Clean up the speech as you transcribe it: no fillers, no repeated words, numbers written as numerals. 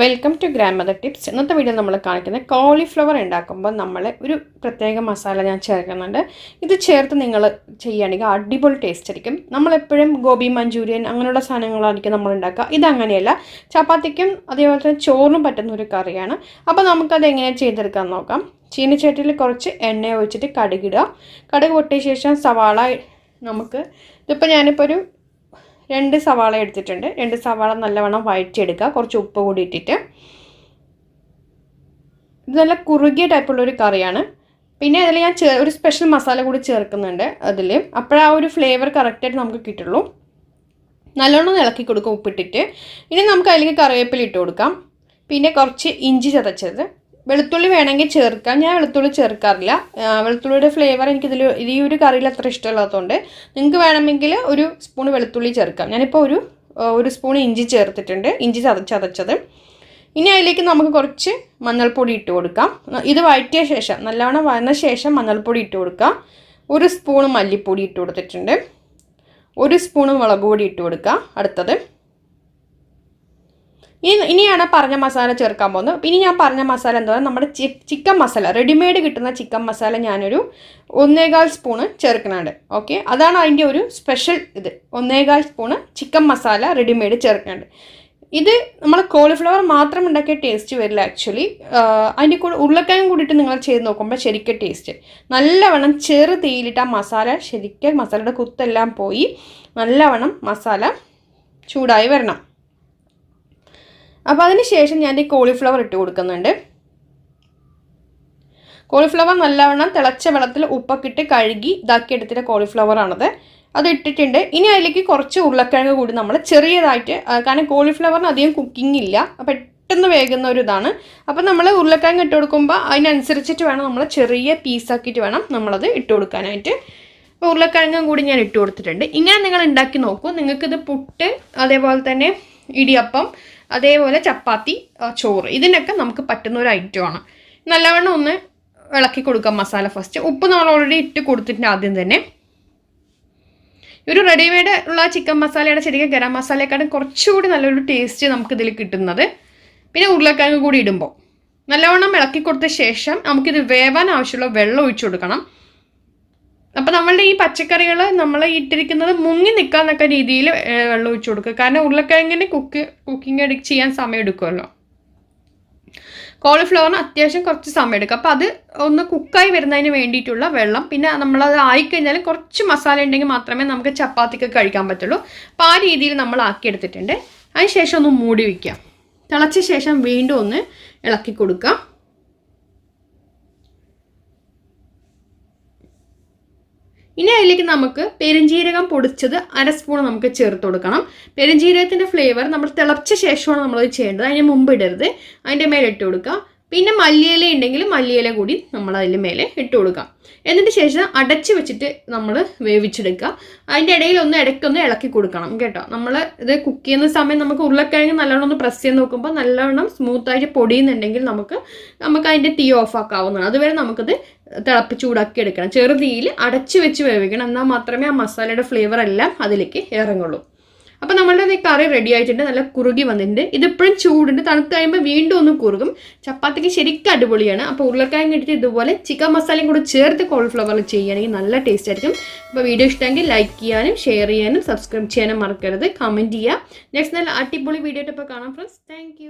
Welcome to grandmother tips. ഇന്നത്തെ video നമ്മൾ കാണിക്കുന്നത് കോളിഫ്ലവർ ഉണ്ടാക്കുമ്പോൾ നമ്മൾ ഒരു പ്രത്യേക മസാല ഞാൻ ചേർക്കുന്നുണ്ട്. ഇത് ചേർത്ത് നിങ്ങൾ ചെയ്യുകയാണെങ്കിൽ അടിപൊളി ടേസ്റ്റ് ആയിരിക്കും. നമ്മളെപ്പോഴും ഗോബി മഞ്ചൂരിയൻ അങ്ങനെയുള്ള സാധനങ്ങളായിരിക്കും നമ്മൾ ഉണ്ടാക്കുക. ഇതങ്ങനെയല്ല, ചപ്പാത്തിക്കും അതേപോലെ തന്നെ ചോറിനും പറ്റുന്ന ഒരു കറിയാണ്. അപ്പോൾ നമുക്കത് എങ്ങനെ ചെയ്തെടുക്കാൻ നോക്കാം. ചീനിച്ചട്ടിയിൽ കുറച്ച് എണ്ണ ഒഴിച്ചിട്ട് കടുകിടുക. കടുക് പൊട്ടിയ ശേഷം സവാള നമുക്ക് ഞാനിപ്പോൾ ഒരു 2 സവാള എടുത്തിട്ടുണ്ട്. 2 സവാള നല്ലവണ്ണം വഴറ്റിയെടുക്കുക. കുറച്ച് ഉപ്പ് കൂടി ഇട്ടിട്ട്. ഇത് നല്ല കുറുകിയ ടൈപ്പുള്ളൊരു കറിയാണ്. പിന്നെ അതിൽ ഞാൻ ഒരു സ്പെഷ്യൽ മസാല കൂടി ചേർക്കുന്നുണ്ട് അതിൽ. അപ്പോഴാ ആ ഒരു ഫ്ലേവർ കറക്റ്റായിട്ട് നമുക്ക് കിട്ടുള്ളൂ. നല്ലോണം ഇളക്കി കൊടുക്കുക ഉപ്പിട്ടിട്ട്. ഇനി നമുക്ക് അതിലേക്ക് കറിവേപ്പില ഇട്ട് കൊടുക്കാം. പിന്നെ കുറച്ച് ഇഞ്ചി ചതച്ചത്. വെളുത്തുള്ളി വേണമെങ്കിൽ ചേർക്കാം. ഞാൻ വെളുത്തുള്ളി ചേർക്കാറില്ല. വെളുത്തുള്ളിയുടെ ഫ്ലേവർ എനിക്കിതിൽ ഈ ഒരു കറിയിൽ അത്ര ഇഷ്ടമില്ലാത്തതുകൊണ്ട് നിങ്ങൾക്ക് വേണമെങ്കിൽ ഒരു സ്പൂൺ വെളുത്തുള്ളി ചേർക്കാം. ഞാനിപ്പോൾ ഒരു സ്പൂൺ ഇഞ്ചി ചേർത്തിട്ടുണ്ട്, ഇഞ്ചി ചതച്ചത്. ഇനി അതിലേക്ക് നമുക്ക് കുറച്ച് മഞ്ഞൾപ്പൊടി ഇട്ട് കൊടുക്കാം. ഇത് വഴറ്റിയ ശേഷം നല്ലവണ്ണം വഴന്ന ശേഷം മഞ്ഞൾപ്പൊടി ഇട്ട് കൊടുക്കാം. 1 സ്പൂൺ മല്ലിപ്പൊടി ഇട്ട് കൊടുത്തിട്ടുണ്ട്. 1 സ്പൂൺ മുളക് പൊടി ഇട്ട് കൊടുക്കാം. അടുത്തത് ഇനിയാണ് പറഞ്ഞ മസാല ചേർക്കാൻ പോകുന്നത്. ഇനി ഞാൻ പറഞ്ഞ മസാല എന്താ, നമ്മുടെ ചിക്കൻ മസാല, റെഡിമെയ്ഡ് കിട്ടുന്ന ചിക്കൻ മസാല ഞാനൊരു 1.25 സ്പൂണ് ചേർക്കുന്നുണ്ട്. ഓക്കെ, അതാണ് അതിൻ്റെ ഒരു സ്പെഷ്യൽ. ഇത് 1.25 സ്പൂണ് ചിക്കൻ മസാല റെഡിമെയ്ഡ് ചേർക്കുന്നുണ്ട്. ഇത് നമ്മൾ കോളിഫ്ലവർ മാത്രം ഉണ്ടാക്കിയ ടേസ്റ്റ് വരില്ല. ആക്ച്വലി അതിൻ്റെ കൂടെ ഉരുളക്കിഴങ്ങ് കൂടിയിട്ട് നിങ്ങൾ ചെയ്ത് നോക്കുമ്പോൾ ശരിക്കും ടേസ്റ്റ് നല്ലവണ്ണം ചെറു തീയിലിട്ട് ആ മസാല ശരിക്കും മസാലയുടെ കുത്തെല്ലാം പോയി നല്ലവണ്ണം മസാല ചൂടായി വരണം. അപ്പോൾ അതിന് ശേഷം ഞാൻ ഈ കോളിഫ്ലവർ ഇട്ട് കൊടുക്കുന്നുണ്ട്. കോളിഫ്ലവർ നല്ലവണ്ണം തിളച്ച വെള്ളത്തിൽ ഉപ്പൊക്കെ ഇട്ട് കഴുകി ഇതാക്കി എടുത്തിട്ട് കോളിഫ്ലവറാണത്. അത് ഇട്ടിട്ടുണ്ട്. ഇനി അതിലേക്ക് കുറച്ച് ഉരുളക്കിഴങ്ങ് കൂടി നമ്മൾ ചെറിയതായിട്ട്, കാരണം കോളിഫ്ലവറിന് അധികം കുക്കിംഗ് ഇല്ല, പെട്ടെന്ന് വേകുന്ന ഒരു ഇതാണ്. അപ്പോൾ നമ്മൾ ഉരുളക്കിഴങ്ങ് ഇട്ട് കൊടുക്കുമ്പോൾ അതിനനുസരിച്ചിട്ട് വേണം, നമ്മൾ ചെറിയ പീസാക്കിയിട്ട് വേണം നമ്മളത് ഇട്ട് കൊടുക്കാനായിട്ട്. ഉരുളക്കിഴങ്ങും കൂടി ഞാൻ ഇട്ട് കൊടുത്തിട്ടുണ്ട്. ഇങ്ങനെ നിങ്ങൾ ഉണ്ടാക്കി നോക്കൂ. നിങ്ങൾക്കിത് പുട്ട്, അതേപോലെ തന്നെ ഇടിയപ്പം, അതേപോലെ ചപ്പാത്തി, ചോറ്, ഇതിനൊക്കെ നമുക്ക് പറ്റുന്ന ഒരു ഐറ്റമാണ്. നല്ലവണ്ണം ഒന്ന് ഇളക്കി കൊടുക്കാം മസാല ഫസ്റ്റ്. ഉപ്പ് നമ്മൾ ഓൾറെഡി ഇട്ട് കൊടുത്തിട്ടുണ്ട് ആദ്യം തന്നെ. ഒരു റെഡിമെയ്ഡ് ഉള്ള ചിക്കൻ മസാലയുടെ ശരിക്കും ഗരം മസാലയെക്കാളും കുറച്ചുകൂടി നല്ലൊരു ടേസ്റ്റ് നമുക്കിതിൽ കിട്ടുന്നത്. പിന്നെ ഉരുളക്കിഴങ്ങ് കൂടി ഇടുമ്പോൾ നല്ലവണ്ണം ഇളക്കി കൊടുത്ത ശേഷം നമുക്കിത് വേവാൻ ആവശ്യമുള്ള വെള്ളം ഒഴിച്ചു കൊടുക്കണം. അപ്പോൾ നമ്മളുടെ ഈ പച്ചക്കറികൾ നമ്മൾ ഇട്ടിരിക്കുന്നത് മുങ്ങി നിൽക്കാന്നൊക്കെ രീതിയിൽ വെള്ളം ഒഴിച്ചു കൊടുക്കുക. കാരണം ഉരുളക്കിഴങ്ങിന് കുക്കിംഗ് ചെയ്യാൻ സമയം എടുക്കുമല്ലോ. കോളിഫ്ലവറിന് അത്യാവശ്യം കുറച്ച് സമയം എടുക്കും. അപ്പോൾ അത് ഒന്ന് കുക്കായി വരുന്നതിന് വേണ്ടിയിട്ടുള്ള വെള്ളം. പിന്നെ നമ്മളത് ആയിക്കഴിഞ്ഞാൽ കുറച്ച് മസാല ഉണ്ടെങ്കിൽ മാത്രമേ നമുക്ക് ചപ്പാത്തിക്ക് കഴിക്കാൻ പറ്റുള്ളൂ. അപ്പോൾ ആ രീതിയിൽ നമ്മൾ ആക്കിയെടുത്തിട്ടുണ്ട്. അതിന് ശേഷം ഒന്ന് മൂടി വയ്ക്കുക. തിളച്ച ശേഷം വീണ്ടും ഒന്ന് ഇളക്കി കൊടുക്കുക. ഇനി അതിലേക്ക് നമുക്ക് പെരുംജീരകം പൊടിച്ചത് 1/2 സ്പൂൺ നമുക്ക് ചേർത്ത് കൊടുക്കണം. പെരുംജീരകത്തിൻ്റെ ഫ്ലേവർ നമ്മൾ തിളച്ച ശേഷമാണ് നമ്മളത് ചെയ്യേണ്ടത്, അതിന് മുമ്പ് ഇടരുത്. അതിൻ്റെ മേലെ ഇട്ട് കൊടുക്കുക. പിന്നെ മല്ലിയില ഉണ്ടെങ്കിൽ മല്ലിയില കൂടി നമ്മൾ അതിൻ്റെ മേലെ ഇട്ട് കൊടുക്കാം. എന്നിട്ട് ശേഷം അടച്ച് വെച്ചിട്ട് നമ്മൾ വേവിച്ചെടുക്കുക. അതിൻ്റെ ഇടയിൽ ഇടയ്ക്കൊന്ന് ഇളക്കി കൊടുക്കണം കേട്ടോ. നമ്മൾ ഇത് കുക്ക് ചെയ്യുന്ന സമയം നമുക്ക് ഉരുളക്കിഴങ്ങ് നല്ലോണം ഒന്ന് പ്രസ് ചെയ്ത് നോക്കുമ്പോൾ നല്ലോണം സ്മൂത്തായിട്ട് പൊടിയുന്നുണ്ടെങ്കിൽ നമുക്ക് അതിൻ്റെ തീ ഓഫ് ആക്കാവുന്നതാണ്. അതുവരെ നമുക്കത് തിളപ്പിച്ച് ചൂടാക്കി എടുക്കണം. ചെറു തീയിൽ അടച്ച് വെച്ച് വേവിക്കണം. എന്നാൽ മാത്രമേ ആ മസാലയുടെ ഫ്ലേവർ എല്ലാം അതിലേക്ക് ഇറങ്ങുള്ളൂ. അപ്പോൾ നമ്മളുടെ കറി റെഡി ആയിട്ടുണ്ട്. നല്ല കുറുകി വന്നിട്ടുണ്ട്. ഇതിപ്പോഴും ചൂടുണ്ട്. തണുത്ത് കഴിയുമ്പോൾ വീണ്ടും ഒന്ന് കുറുകും. ചപ്പാത്തിക്ക് ശരിക്കും അടിപൊളിയാണ്. അപ്പോൾ ഉരുളക്കിഴങ്ങ് ഇട്ടിട്ട് ഇതുപോലെ ചിക്കൻ മസാലയും കൂടി ചേർത്ത് കോളിഫ്ലവറിൽ ചെയ്യുകയാണെങ്കിൽ നല്ല ടേസ്റ്റ് ആയിരിക്കും. അപ്പോൾ വീഡിയോ ഇഷ്ടമെങ്കിൽ ലൈക്ക് ചെയ്യാനും ഷെയർ ചെയ്യാനും സബ്സ്ക്രൈബ് ചെയ്യാനും മറക്കരുത്. കമൻറ്റ് ചെയ്യുക. നെക്സ്റ്റ് നല്ല അടിപൊളി വീഡിയോ ആയിട്ട് ഇപ്പോൾ കാണാം ഫ്രണ്ട്സ്. താങ്ക്